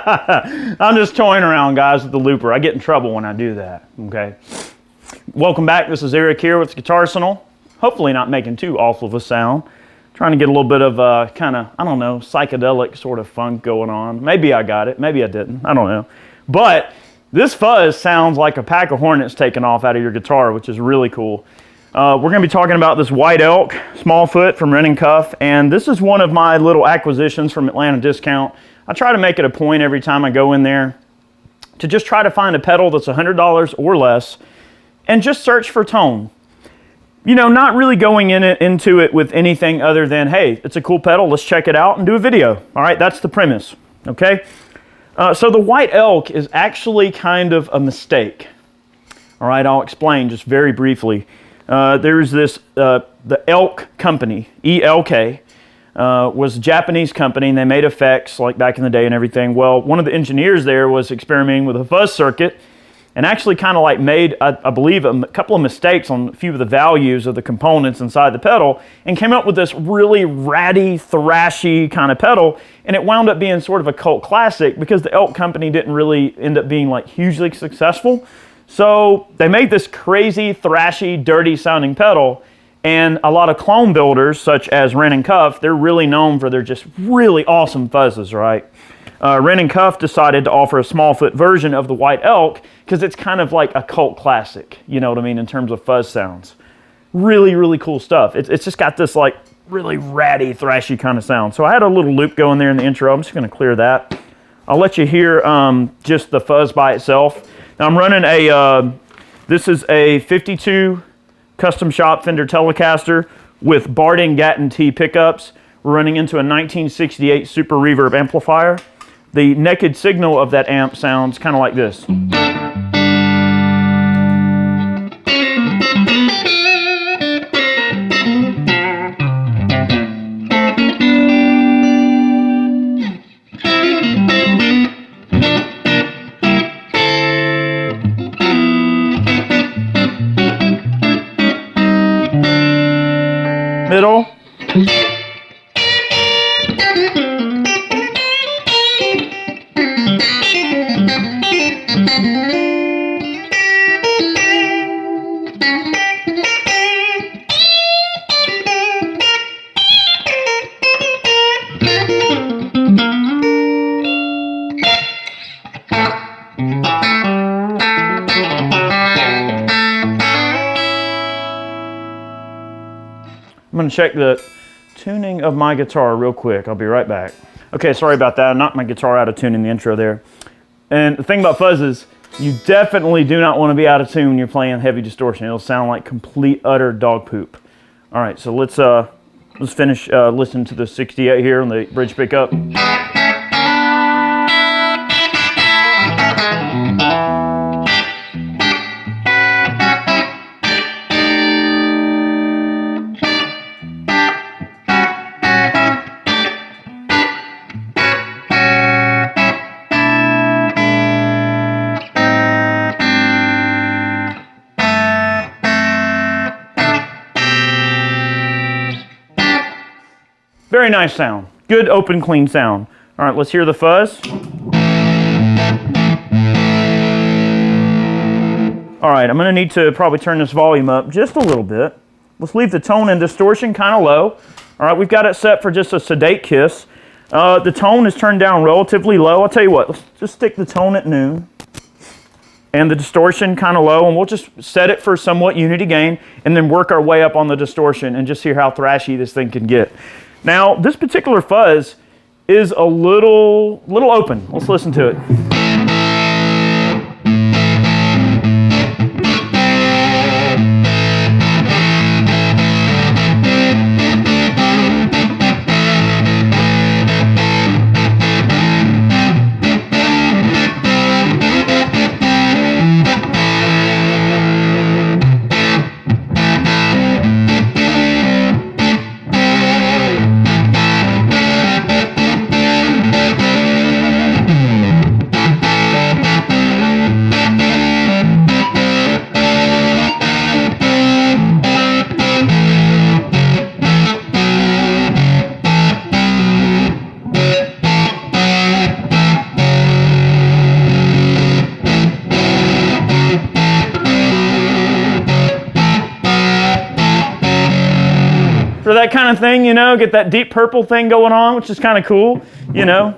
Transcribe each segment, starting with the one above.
I'm just toying around, guys, with the looper. I get in trouble when I do that, okay? Welcome back. This is Eric here with Guitarsenal. Hopefully not making too awful of a sound. Trying to get a little bit of kind of, I don't know, psychedelic sort of funk going on. Maybe I got it. Maybe I didn't. I don't know. But this fuzz sounds like a pack of hornets taking off out of your guitar, which is really cool. We're going to be talking about this White Elk small foot from Wren & Cuff, and this is one of my little acquisitions from Atlanta Discount. I try to make it a point every time I go in there to just try to find a pedal that's $100 or less and just search for tone. You know, not really going into it with anything other than, hey, it's a cool pedal, let's check it out and do a video. All right, that's the premise, okay? So the White Elk is actually kind of a mistake. All right, I'll explain just very briefly. There's this, the Elk company, ELK, was a Japanese company, and they made effects like back in the day and everything. Well, one of the engineers there was experimenting with a fuzz circuit and actually kind of like made, I believe, a couple of mistakes on a few of the values of the components inside the pedal and came up with this really ratty, thrashy kind of pedal, and it wound up being sort of a cult classic because the Elk company didn't really end up being like hugely successful. So they made this crazy, thrashy, dirty sounding pedal, and a lot of clone builders, such as Wren & Cuff, they're really known for their just really awesome fuzzes, right? Wren & Cuff decided to offer a small foot version of the White Elk because it's kind of like a cult classic, you know what I mean, in terms of fuzz sounds. Really, really cool stuff. It's just got this like really ratty, thrashy kind of sound. So I had a little loop going there in the intro. I'm just going to clear that. I'll let you hear just the fuzz by itself. Now I'm running this is a 52 custom shop Fender Telecaster with Barding Gatton T pickups. We're running into a 1968 Super Reverb amplifier. The naked signal of that amp sounds kind of like this. Middle. I'm going to check the tuning of my guitar real quick. I'll be right back. Okay, sorry about that. I knocked my guitar out of tune in the intro there. And the thing about fuzzes, you definitely do not want to be out of tune when you're playing heavy distortion. It'll sound like complete, utter dog poop. All right, so let's finish listening to the 68 here on the bridge pickup. Very nice sound. Good, open, clean sound. All right, let's hear the fuzz. All right, I'm going to need to probably turn this volume up just a little bit. Let's leave the tone and distortion kind of low. All right, we've got it set for just a sedate kiss. The tone is turned down relatively low. I'll tell you what, let's just stick the tone at noon and the distortion kind of low, and we'll just set it for somewhat unity gain and then work our way up on the distortion and just hear how thrashy this thing can get. Now, this particular fuzz is a little open. Let's listen to it. for that kind of thing, you know, get that deep purple thing going on, which is kind of cool, you know.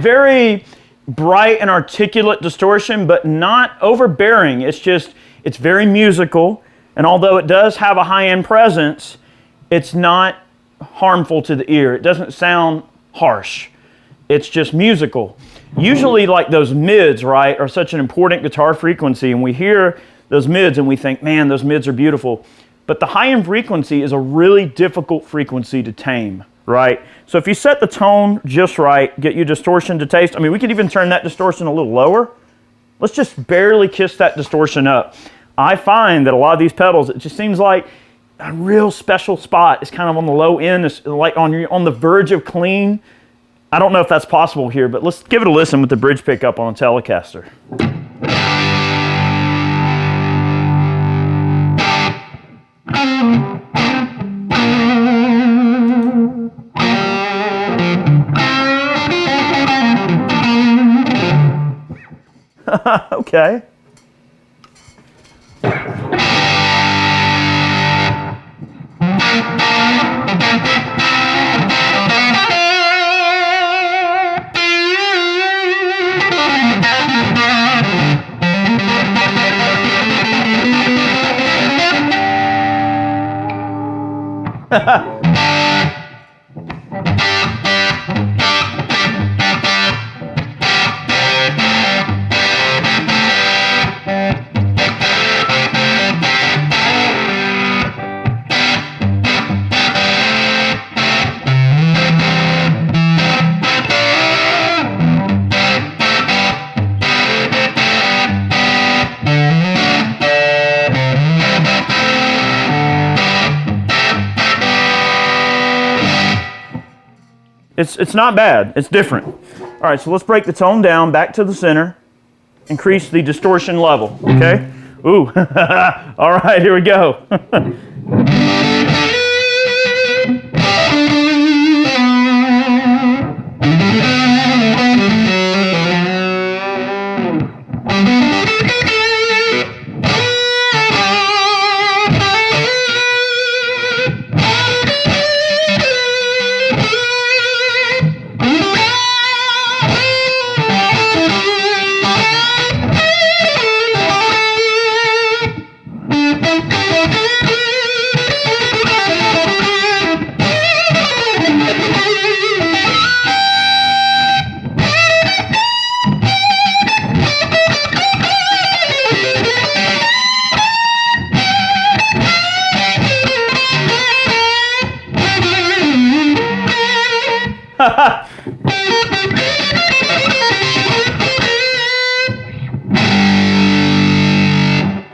Very bright and articulate distortion, but not overbearing. It's very musical, and although it does have a high-end presence, it's not harmful to the ear. It doesn't sound harsh. It's just musical. Usually, like those mids, right, are such an important guitar frequency, and we hear those mids and we think, man, those mids are beautiful. But the high-end frequency is a really difficult frequency to tame, right? So if you set the tone just right, get your distortion to taste. I mean, we could even turn that distortion a little lower. Let's just barely kiss that distortion up. I find that a lot of these pedals, it just seems like a real special spot is kind of on the low end, it's like on the verge of clean. I don't know if that's possible here, but let's give it a listen with the bridge pickup on a Telecaster. Okay. It's not bad. It's different. All right, so let's break the tone down back to the center. Increase the distortion level, okay? Ooh, all right, here we go.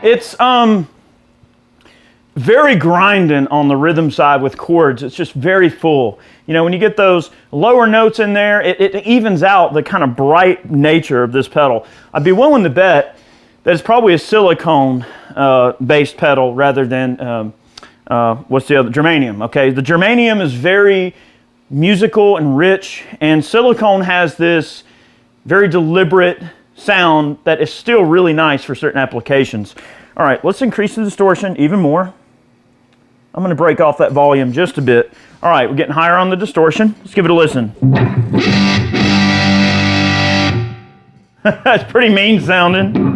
It's very grinding on the rhythm side with chords. It's just very full. You know, when you get those lower notes in there, it evens out the kind of bright nature of this pedal. I'd be willing to bet that it's probably a silicone based pedal rather than, what's the other, germanium, okay? The germanium is very musical and rich, and silicone has this very deliberate sound that is still really nice for certain applications. All right, let's increase the distortion even more. I'm going to break off that volume just a bit. All right, we're getting higher on the distortion. Let's give it a listen. That's pretty mean sounding.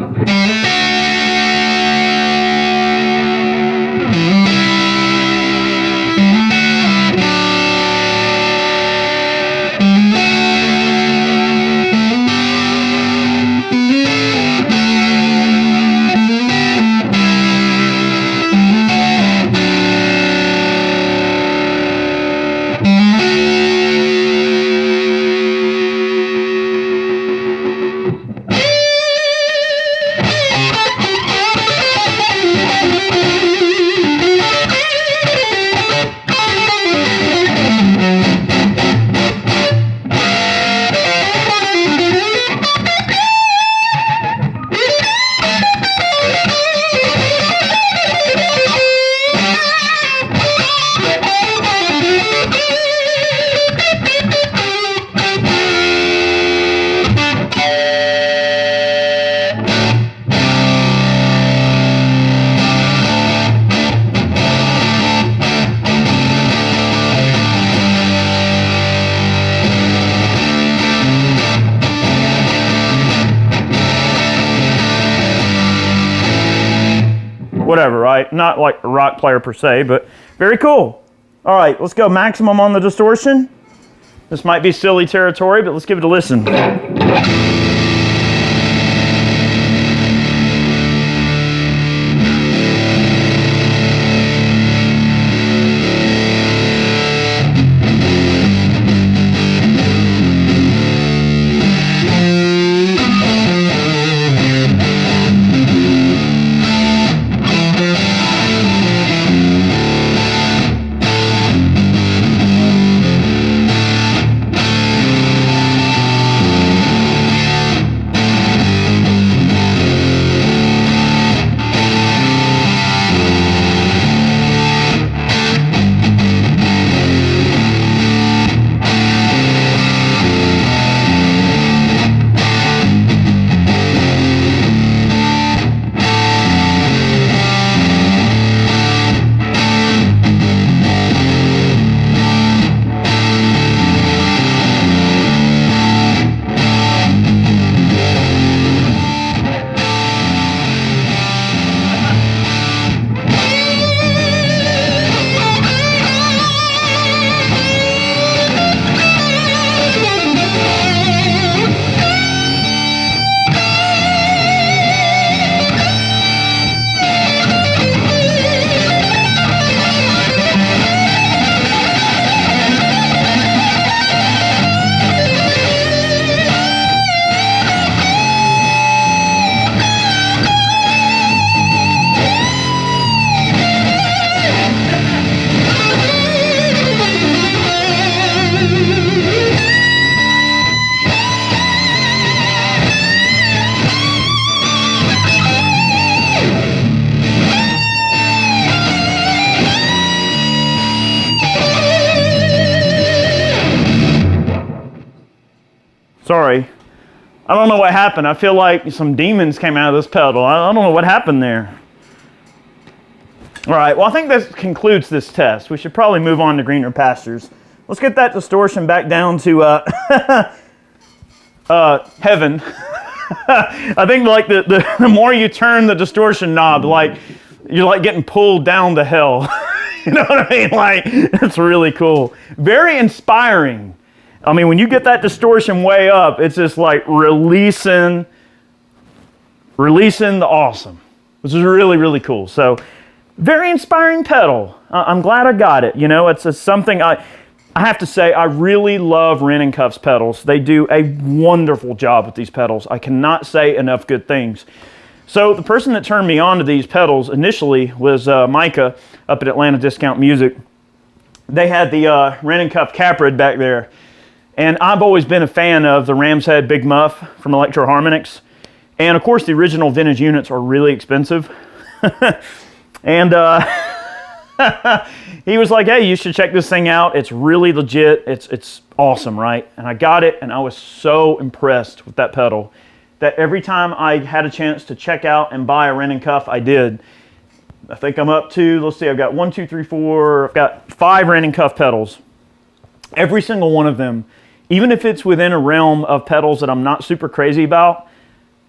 whatever, right? Not like a rock player per se, but very cool. All right, let's go maximum on the distortion. This might be silly territory, but let's give it a listen. Sorry. I don't know what happened. I feel like some demons came out of this pedal. I don't know what happened there. All right, well, I think this concludes this test. We should probably move on to greener pastures. Let's get that distortion back down to heaven. I think like the more you turn the distortion knob, like you're like getting pulled down to hell. You know what I mean? Like, it's really cool. Very inspiring. I mean, when you get that distortion way up, it's just like releasing the awesome, which is really, really cool. So, very inspiring pedal. I'm glad I got it. You know, it's something I have to say, I really love Wren & Cuff's pedals. They do a wonderful job with these pedals. I cannot say enough good things. So, the person that turned me on to these pedals initially was Micah up at Atlanta Discount Music. They had the Wren & Cuff Caprid back there. And I've always been a fan of the Ram's Head Big Muff from Electro Harmonix. And of course, the original vintage units are really expensive. And he was like, hey, you should check this thing out. It's really legit. It's awesome, right? And I got it, and I was so impressed with that pedal that every time I had a chance to check out and buy a Wren & Cuff, I did. I think I'm up to, let's see, I've got 1, 2, 3, 4, I've got 5 Wren & Cuff pedals. Every single one of them, even if it's within a realm of pedals that I'm not super crazy about,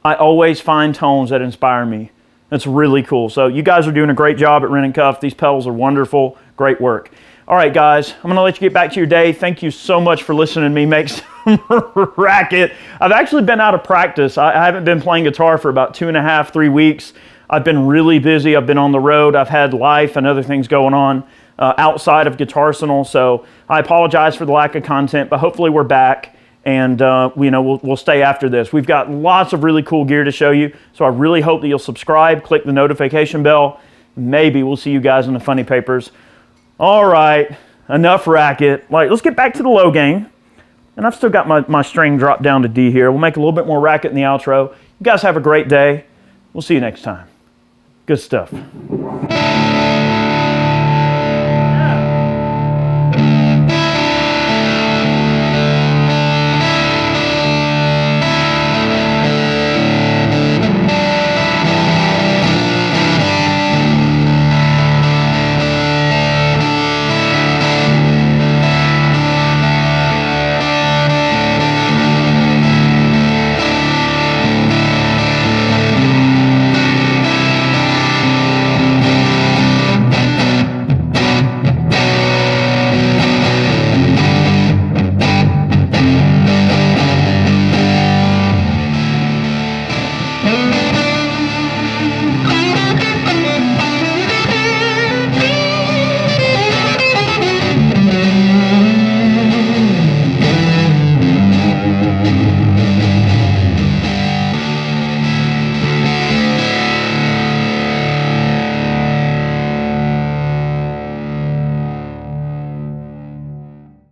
I always find tones that inspire me. That's really cool. So you guys are doing a great job at Wren & Cuff. These pedals are wonderful. Great work. All right, guys, I'm going to let you get back to your day. Thank you so much for listening to me make some racket. I've actually been out of practice. I haven't been playing guitar for about 2.5, 3 weeks. I've been really busy. I've been on the road. I've had life and other things going on outside of Guitarsenal. So I apologize for the lack of content, but hopefully we're back. And we'll stay after this. We've got lots of really cool gear to show you, so I really hope that you'll subscribe, click the notification bell. Maybe we'll see you guys in the funny papers. All right, enough racket. Let's get back to the low gain. And I've still got my string dropped down to D here. We'll make a little bit more racket in the outro. You guys have a great day. We'll see you next time. Good stuff.